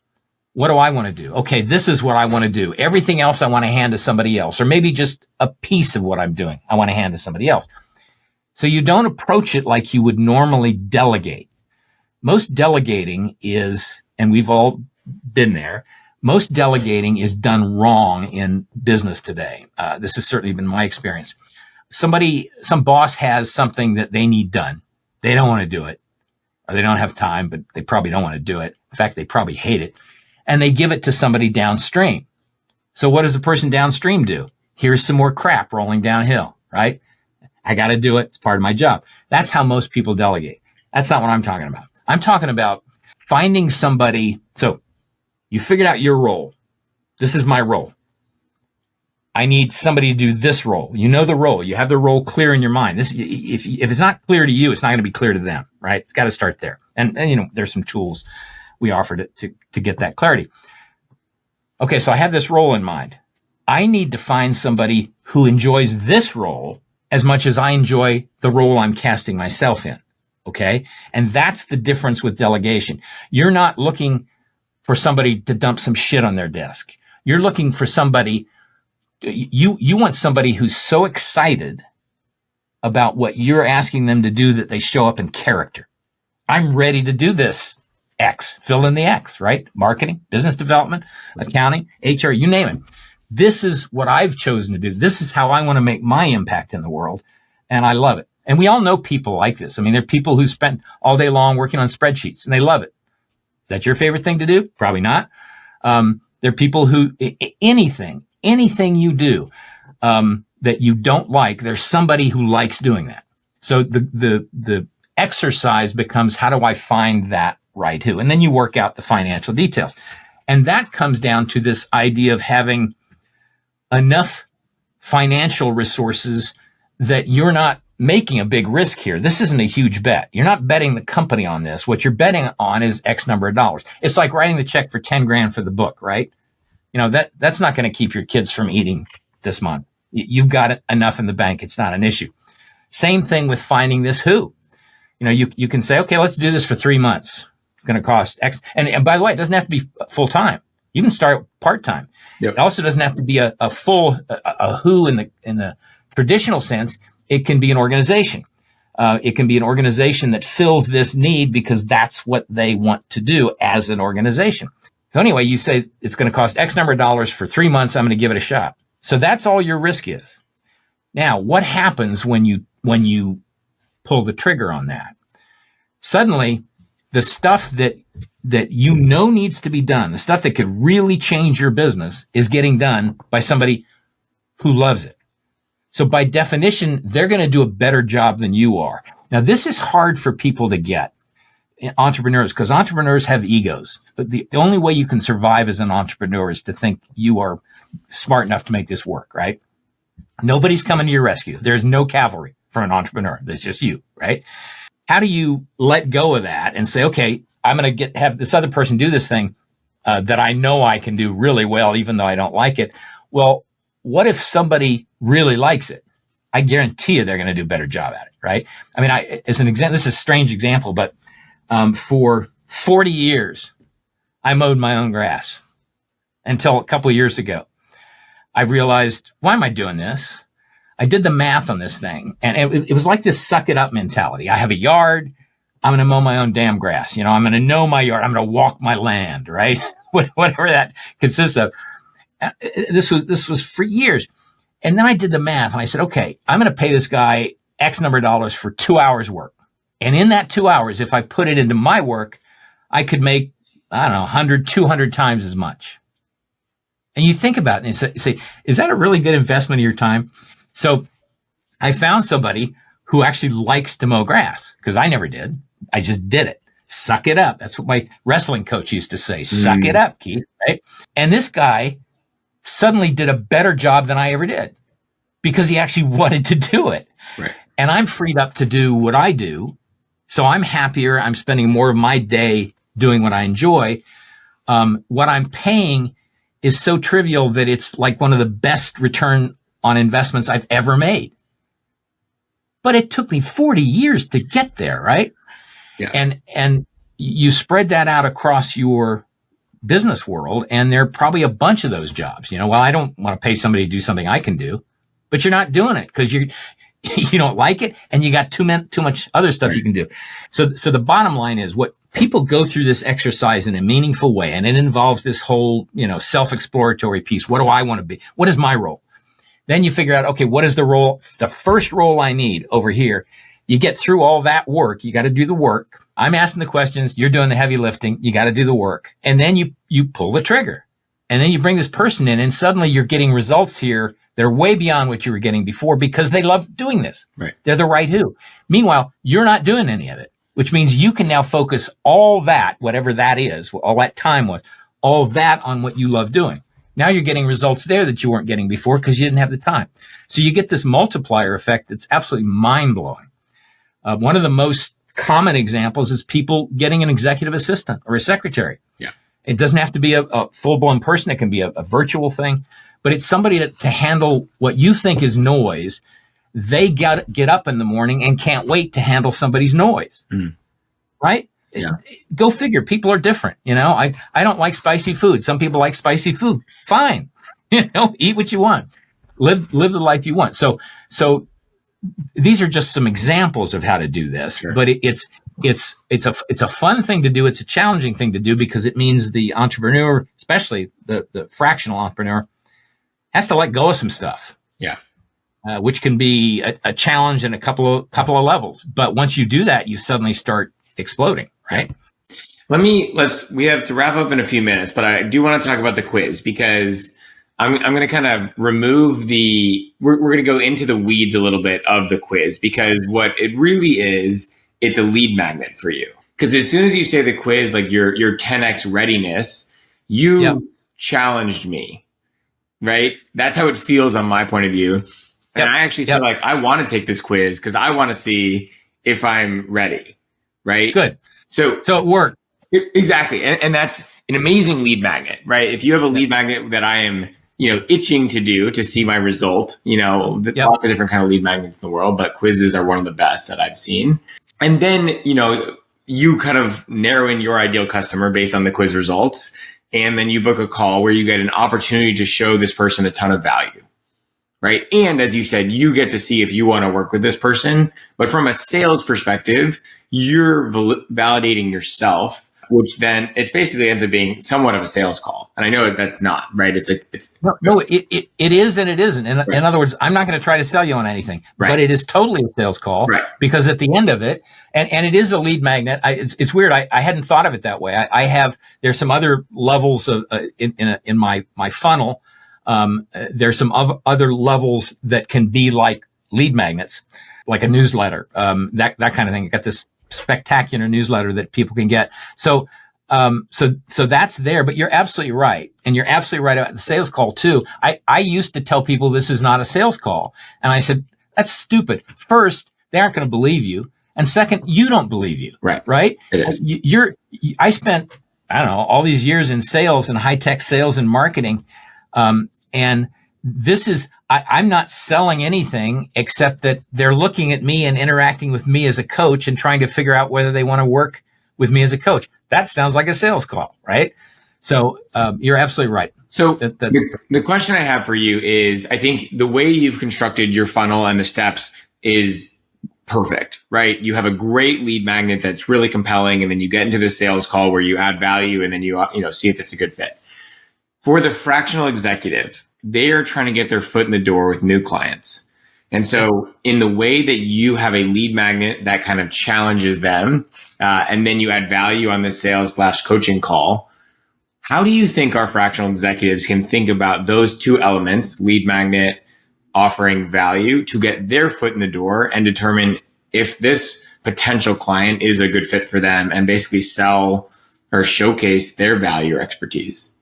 S2: what do I want to do? Okay, this is what I want to do. Everything else I want to hand to somebody else, or maybe just a piece of what I'm doing I want to hand to somebody else. So you don't approach it like you would normally delegate. Most delegating is, and we've all been there, most delegating is done wrong in business today. This has certainly been my experience. Some boss has something that they need done. They don't want to do it, or they don't have time, but they probably don't want to do it. In fact, they probably hate it. And they give it to somebody downstream. So what does the person downstream do? Here's some more crap rolling downhill, right? I got to do it. It's part of my job. That's how most people delegate. That's not what I'm talking about. I'm talking about finding somebody. So you figured out your role. This is my role. I need somebody to do this role. You know the role. You have the role clear in your mind. If it's not clear to you, it's not going to be clear to them, right? It's got to start there. And there's some tools we offered it to get that clarity. Okay, so I have this role in mind. I need to find somebody who enjoys this role as much as I enjoy the role I'm casting myself in. Okay? And that's the difference with delegation. You're not looking for somebody to dump some shit on their desk. You're looking for somebody, you want somebody who's so excited about what you're asking them to do that they show up in character. I'm ready to do this. X, fill in the X, right? Marketing, business development, accounting, HR, you name it. This is what I've chosen to do. This is how I want to make my impact in the world. And I love it. And we all know people like this. I mean, there are people who spend all day long working on spreadsheets and they love it. Is that your favorite thing to do? Probably not. There are people who, anything you do that you don't like, there's somebody who likes doing that. So the exercise becomes, how do I find that right who? And then you work out the financial details. And that comes down to this idea of having enough financial resources that you're not making a big risk here. This isn't a huge bet. You're not betting the company on this. What you're betting on is X number of dollars. It's like writing the check for 10 grand for the book, right? That's not going to keep your kids from eating this month. You've got enough in the bank. It's not an issue. Same thing with finding this who. You can say, okay, let's do this for 3 months. It's going to cost X. And by the way, it doesn't have to be full time. You can start part time. Yep. It also doesn't have to be a full who in the traditional sense. It can be an organization. It can be an organization that fills this need because that's what they want to do as an organization. So anyway, you say it's going to cost X number of dollars for 3 months. I'm going to give it a shot. So that's all your risk is. Now, what happens when you pull the trigger on that? Suddenly, the stuff that needs to be done, the stuff that could really change your business, is getting done by somebody who loves it. So by definition, they're going to do a better job than you are. Now, this is hard for people to get, entrepreneurs, because entrepreneurs have egos. The only way you can survive as an entrepreneur is to think you are smart enough to make this work, right? Nobody's coming to your rescue. There's no cavalry for an entrepreneur. There's just you, right? How do you let go of that and say, okay, I'm going to have this other person do this thing that I know I can do really well, even though I don't like it? Well, what if somebody really likes it? I guarantee you they're going to do a better job at it, right? I mean, as an example, this is a strange example, but for 40 years, I mowed my own grass until a couple of years ago. I realized, why am I doing this? I did the math on this thing, and it was like this suck it up mentality. I have a yard. I'm going to mow my own damn grass. I'm going to know my yard. I'm going to walk my land, right? Whatever that consists of. This was for years. And then I did the math and I said, okay, I'm going to pay this guy X number of dollars for 2 hours work. And in that 2 hours, if I put it into my work, I could make, I don't know, 100, 200 times as much. And you think about it and you say, is that a really good investment of your time? So I found somebody who actually likes to mow grass, because I never did. I just did it. Suck it up. That's what my wrestling coach used to say. Suck it up, Keith, right? And this guy suddenly did a better job than I ever did because he actually wanted to do it.
S1: Right.
S2: And I'm freed up to do what I do. So I'm happier. I'm spending more of my day doing what I enjoy. What I'm paying is so trivial that it's like one of the best return on investments I've ever made. But it took me 40 years to get there, right?
S1: Yeah.
S2: And you spread that out across your business world, and there are probably a bunch of those jobs. Well, I don't want to pay somebody to do something I can do, but you're not doing it because you don't like it, and you got too much other stuff you can do. So the bottom line is, what people go through this exercise in a meaningful way, and it involves this whole self-exploratory piece. What do I want to be? What is my role? Then you figure out, okay, what is the first role I need over here? You get through all that work. You got to do the work. I'm asking the questions. You're doing the heavy lifting. You got to do the work. And then you pull the trigger. And then you bring this person in, and suddenly you're getting results here that are way beyond what you were getting before because they love doing this.
S1: Right.
S2: They're the right who. Meanwhile, you're not doing any of it, which means you can now focus all that, whatever that is, all that time was, all that on what you love doing. Now you're getting results there that you weren't getting before because you didn't have the time. So you get this multiplier effect that's absolutely mind-blowing. One of the most common examples is people getting an executive assistant or a secretary.
S1: Yeah.
S2: It doesn't have to be a full-blown person. It can be a virtual thing, but it's somebody to handle what you think is noise. They get up in the morning and can't wait to handle somebody's noise. Right?
S1: Yeah.
S2: Go figure. People are different. I don't like spicy food. Some people like spicy food. Fine. Eat what you want. Live the life you want. So these are just some examples of how to do this, sure. But it's a fun thing to do. It's a challenging thing to do because it means the entrepreneur, especially the fractional entrepreneur, has to let go of some stuff.
S1: Yeah.
S2: Which can be a challenge in a couple of levels. But once you do that, you suddenly start exploding, right?
S1: We have to wrap up in a few minutes, but I do want to talk about the quiz because I'm going to kind of remove we're going to go into the weeds a little bit of the quiz, because what it really is, it's a lead magnet for you. Because as soon as you say the quiz, like your 10x readiness, you challenged me, right? That's how it feels on my point of view. And I actually feel like I want to take this quiz because I want to see if I'm ready, right?
S2: Good. So it worked.
S1: Exactly. And that's an amazing lead magnet, right? If you have a lead magnet that I am, itching to see my result, lots of different kind of lead magnets in the world, but quizzes are one of the best that I've seen. And then, you kind of narrow in your ideal customer based on the quiz results. And then you book a call where you get an opportunity to show this person a ton of value, right? And as you said, you get to see if you want to work with this person. But from a sales perspective, you're validating yourself, which then it basically ends up being somewhat of a sales call. And I know that's not, right? It
S2: is and it isn't. In other words, I'm not going to try to sell you on anything, but it is totally a sales call, because at the end of it, and it is a lead magnet. It's weird. I hadn't thought of it that way. There's some other levels of in my funnel. There's some other levels that can be like lead magnets, like a newsletter, that kind of thing. You got this spectacular newsletter that people can get. So that's there, but you're absolutely right. And you're absolutely right about the sales call too. I used to tell people this is not a sales call. And I said, that's stupid. First, they aren't going to believe you. And second, you don't believe you. Right?
S1: It is.
S2: I spent, I don't know, all these years in sales and high tech sales and marketing. And this is, I'm not selling anything except that they're looking at me and interacting with me as a coach and trying to figure out whether they want to work with me as a coach. That sounds like a sales call, right? So you're absolutely right.
S1: So
S2: That's
S1: the question I have for you is, I think the way you've constructed your funnel and the steps is perfect, right? You have a great lead magnet that's really compelling, and then you get into the sales call where you add value, and then you see if it's a good fit. For the fractional executive, they are trying to get their foot in the door with new clients. And so in the way that you have a lead magnet that kind of challenges them, and then you add value on the sales/coaching call, how do you think our fractional executives can think about those two elements, lead magnet, offering value, to get their foot in the door and determine if this potential client is a good fit for them, and basically sell or showcase their value or expertise?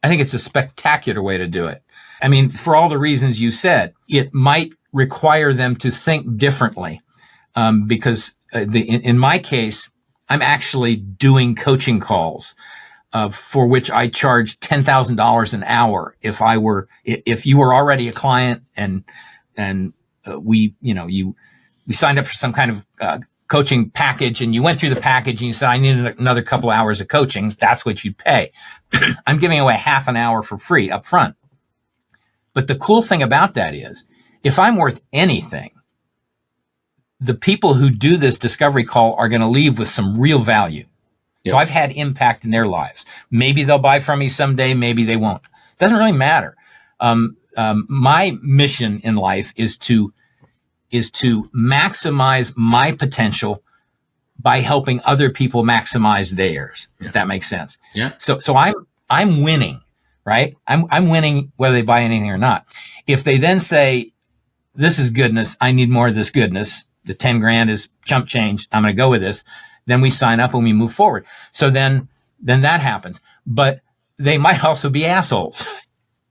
S2: I think it's a spectacular way to do it. I mean, for all the reasons you said, it might require them to think differently, because in my case, I'm actually doing coaching calls for which I charge $10,000 an hour. If you were already a client and we signed up for some kind of coaching package, and you went through the package and you said, I need another couple hours of coaching, that's what you'd pay. I'm giving away half an hour for free up front. But the cool thing about that is, if I'm worth anything, the people who do this discovery call are going to leave with some real value. Yep. So I've had impact in their lives. Maybe they'll buy from me someday. Maybe they won't. Doesn't really matter. My mission in life is to maximize my potential by helping other people maximize theirs. Yeah. If that makes sense.
S1: Yeah.
S2: So I'm winning, right? I'm winning whether they buy anything or not. If they then say, this is goodness, I need more of this goodness, the 10 grand is chump change, I'm going to go with this, then we sign up and we move forward. So then that happens. But they might also be assholes.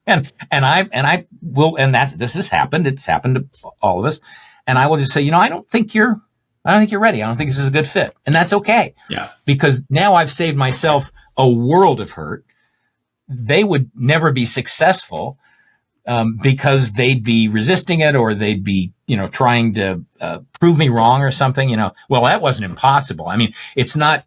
S2: and this has happened. It's happened to all of us. And I will just say, I don't think you're ready. I don't think this is a good fit. And that's okay.
S1: Yeah.
S2: Because now I've saved myself a world of hurt. They would never be successful, because they'd be resisting it, or they'd be, trying to prove me wrong or something. Well, that wasn't impossible. I mean, it's not,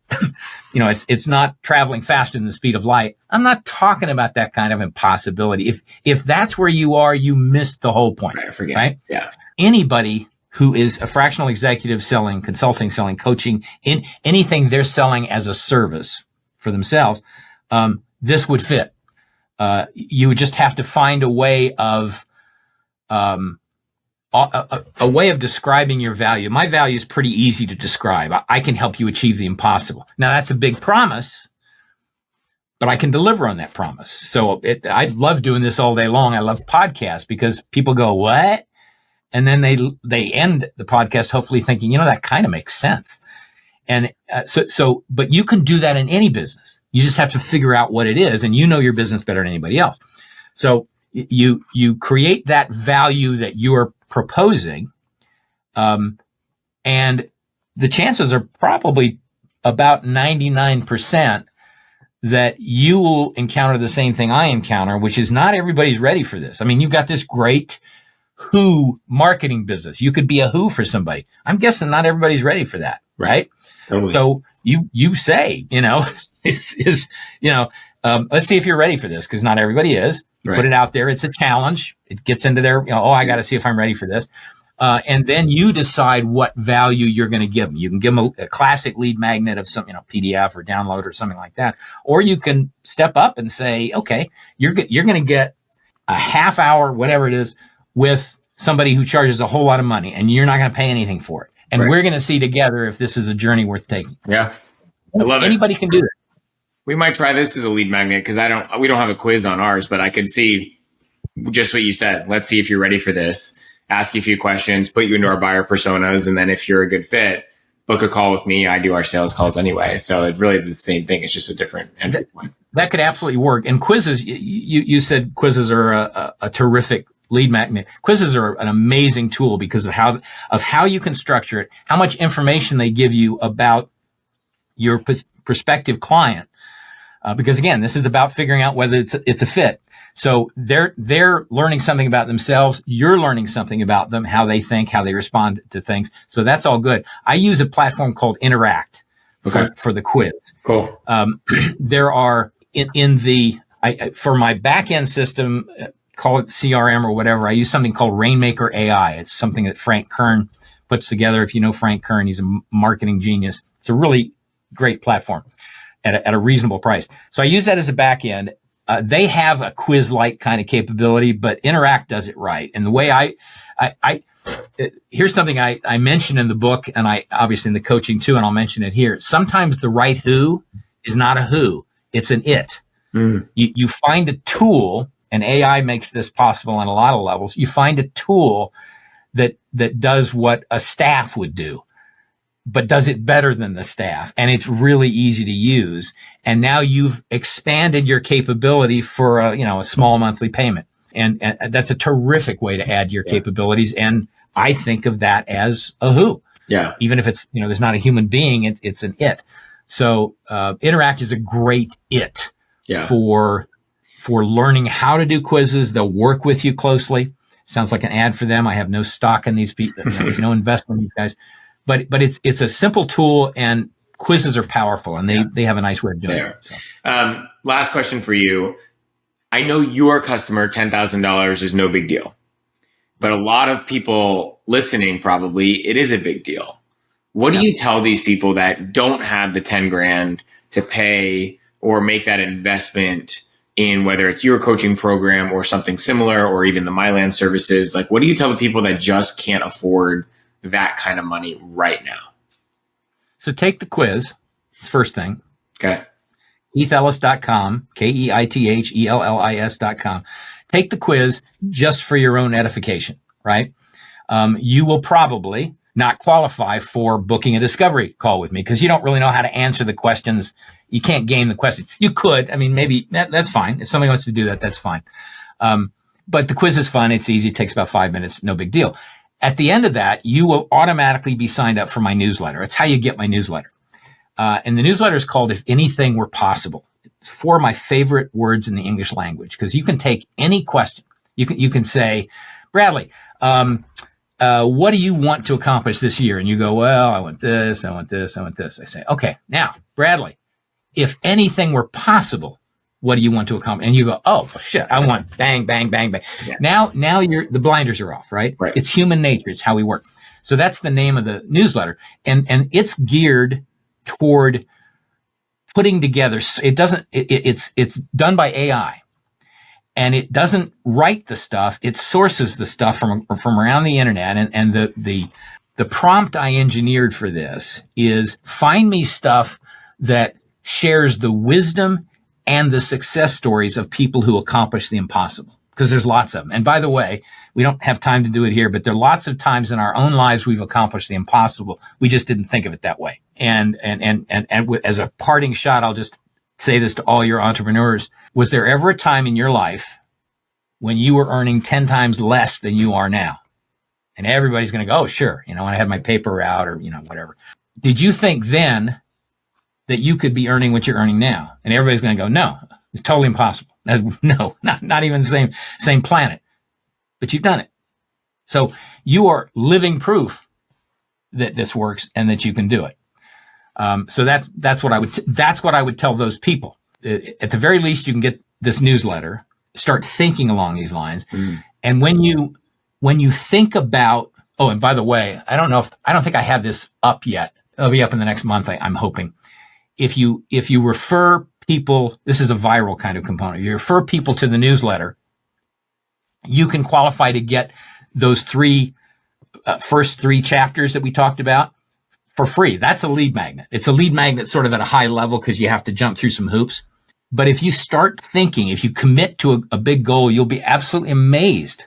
S2: it's not traveling faster than the speed of light. I'm not talking about that kind of impossibility. If that's where you are, you missed the whole point.
S1: Right, I forget.
S2: Right?
S1: Yeah.
S2: Anybody who is a fractional executive selling, consulting, selling, coaching, in anything they're selling as a service for themselves, this would fit. You would just have to find a way of a way of describing your value. My value is pretty easy to describe. I can help you achieve the impossible. Now, that's a big promise, but I can deliver on that promise. So I love doing this all day long. I love podcasts because people go, what? And then they end the podcast hopefully thinking, that kind of makes sense. And but you can do that in any business. You just have to figure out what it is, and your business better than anybody else. So you create that value that you are proposing, and the chances are probably about 99% that you will encounter the same thing I encounter, which is not everybody's ready for this. I mean, you've got this great who marketing business. You could be a who for somebody. I'm guessing not everybody's ready for that, right?
S1: Totally.
S2: So you say, let's see if you're ready for this, because not everybody is. You put it out there. It's a challenge. It gets into their, I got to see if I'm ready for this. And then you decide what value you're going to give them. You can give them a classic lead magnet of some, PDF or download or something like that. Or you can step up and say, okay, you're going to get a half hour, whatever it is, with somebody who charges a whole lot of money, and you're not going to pay anything for it. And we're going to see together if this is a journey worth taking.
S1: Yeah. I love it.
S2: Anybody can do that.
S1: We might try this as a lead magnet, because we don't have a quiz on ours, but I could see just what you said. Let's see if you're ready for this. Ask you a few questions, put you into our buyer personas, and then if you're a good fit, book a call with me. I do our sales calls anyway. So it really is the same thing. It's just a different entry point. That
S2: could absolutely work. And quizzes, you said quizzes are a terrific lead magnet. Quizzes are an amazing tool because of how you can structure it, how much information they give you about your prospective client. Because again, this is about figuring out whether it's a fit. So they're learning something about themselves. You're learning something about them, how they think, how they respond to things. So that's all good. I use a platform called Interact for the quiz.
S1: Cool.
S2: There are in the For my back end system, call it CRM or whatever, I use something called Rainmaker AI. It's something that Frank Kern puts together. If you know Frank Kern, he's a marketing genius. It's a really great platform at a reasonable price. So I use that as a back end. They have a quiz-like kind of capability, but Interact does it right. And the way here's something I mentioned in the book, and I obviously in the coaching too, and I'll mention it here. Sometimes the right who is not a who, it's an it. You find a tool, and AI makes this possible on a lot of levels. You find a tool that does what a staff would do, but does it better than the staff. And it's really easy to use. And now you've expanded your capability for a small monthly payment. And that's a terrific way to add your capabilities. And I think of that as a who. Yeah. Even if it's, there's not a human being, it's an it. So, Interact is a great it for learning how to do quizzes. They'll work with you closely. Sounds like an ad for them. I have no stock in these people, no investment in these guys. But it's a simple tool, and quizzes are powerful, and they have a nice way of doing it. So.
S1: Last question for you. I know your customer, $10,000 is no big deal, but a lot of people listening, probably it is a big deal. What do you tell these people that don't have the 10 grand to pay or make that investment in whether it's your coaching program or something similar, or even the Myland services? Like, what do you tell the people that just can't afford that kind of money right now?
S2: So take the quiz, first thing.
S1: Okay.
S2: KeithEllis.com, KeithEllis.com. Take the quiz just for your own edification, right? You will probably not qualify for booking a discovery call with me because you don't really know how to answer the questions. You can't game the question. You could. I mean, maybe that's fine. If somebody wants to do that, that's fine. But the quiz is fun. It's easy. It takes about 5 minutes. No big deal. At the end of that, you will automatically be signed up for my newsletter. It's how you get my newsletter. And the newsletter is called If Anything Were Possible. It's 4 of my favorite words in the English language, because you can take any question. You can say, Bradley, what do you want to accomplish this year? And you go, well, I want this, I want this, I want this. I say, okay, now, Bradley, if anything were possible, what do you want to accomplish? And you go, oh, shit, I want bang, bang, bang, bang. Yeah. Now the blinders are off, right? It's human nature. It's how we work. So that's the name of the newsletter. And it's geared toward putting together. It's done by AI, and it doesn't write the stuff. It sources the stuff from around the internet. And the prompt I engineered for this is find me stuff that shares the wisdom and the success stories of people who accomplish the impossible, because there's lots of them. And by the way, we don't have time to do it here, but there are lots of times in our own lives we've accomplished the impossible. We just didn't think of it that way. And as a parting shot, I'll just say this to all your entrepreneurs. Was there ever a time in your life when you were earning 10 times less than you are now? And everybody's going to go, oh, sure. When I had my paper route or, whatever. Did you think then that you could be earning what you're earning now? And everybody's going to go, no, it's totally impossible. No, not even the same planet, but you've done it. So you are living proof that this works and that you can do it. So that's what I would tell those people. At the very least, you can get this newsletter, start thinking along these lines. And when you think about, oh, and by the way, I don't think I have this up yet. It'll be up in the next month, I'm hoping. If you refer people, this is a viral kind of component. You refer people to the newsletter, you can qualify to get those first 3 chapters that we talked about for free. That's a lead magnet. It's a lead magnet sort of at a high level because you have to jump through some hoops. But if you start thinking, if you commit to a big goal, you'll be absolutely amazed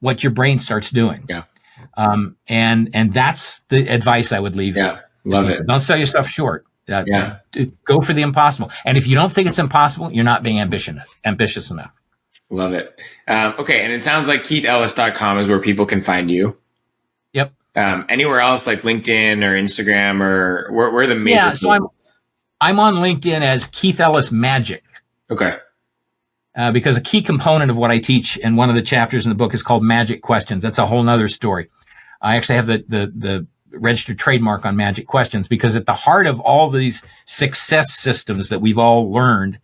S2: what your brain starts doing. Yeah. And that's the advice I would leave. Yeah. Love it. Don't sell yourself short. Go for the impossible. And if you don't think it's impossible, you're not being ambitious enough.
S1: Love it. Okay. And it sounds like KeithEllis.com is where people can find you.
S2: Yep.
S1: Anywhere else like LinkedIn or Instagram, or where are the major places?
S2: So I'm on LinkedIn as Keith Ellis Magic.
S1: Okay.
S2: Because a key component of what I teach in one of the chapters in the book is called Magic Questions. That's a whole nother story. I actually have the registered trademark on Magic Questions, because at the heart of all these success systems that we've all learned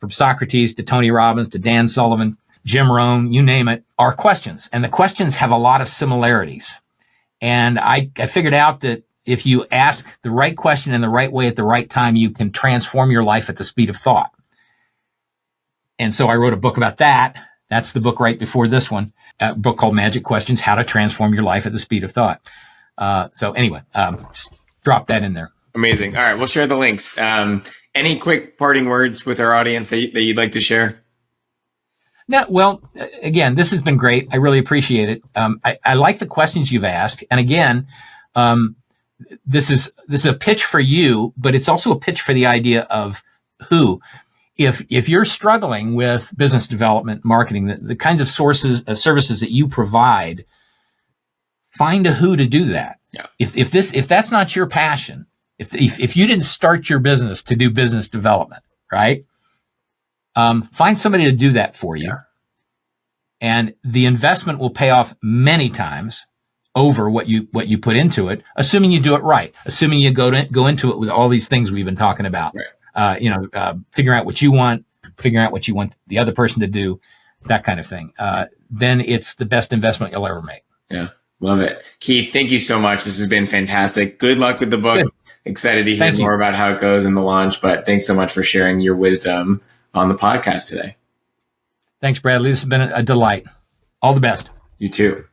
S2: from Socrates to Tony Robbins to Dan Sullivan, Jim Rohn, you name it, are questions. And the questions have a lot of similarities. And I figured out that if you ask the right question in the right way at the right time, you can transform your life at the speed of thought. And so I wrote a book about that. That's the book right before this one, a book called Magic Questions, How to Transform Your Life at the Speed of Thought. So anyway, just drop that in there.
S1: Amazing. All right. We'll share the links. Any quick parting words with our audience that you'd like to share?
S2: No, well, again, this has been great. I really appreciate it. I like the questions you've asked. And again, this is a pitch for you, but it's also a pitch for the idea of who. If you're struggling with business development, marketing, the kinds of services that you provide, find a who to do that.
S1: Yeah.
S2: If that's not your passion, if you didn't start your business to do business development, right? Find somebody to do that for you.
S1: Yeah.
S2: And the investment will pay off many times over what you put into it, assuming you do it right, assuming you go into it with all these things we've been talking about.
S1: Right.
S2: Figuring out what you want, figuring out what you want the other person to do, that kind of thing. Then it's the best investment you'll ever make.
S1: Yeah. Love it. Keith, thank you so much. This has been fantastic. Good luck with the book. Good. Excited to hear more about how it goes in the launch, but thanks so much for sharing your wisdom on the podcast today.
S2: Thanks, Bradley. This has been a delight. All the best.
S1: You too.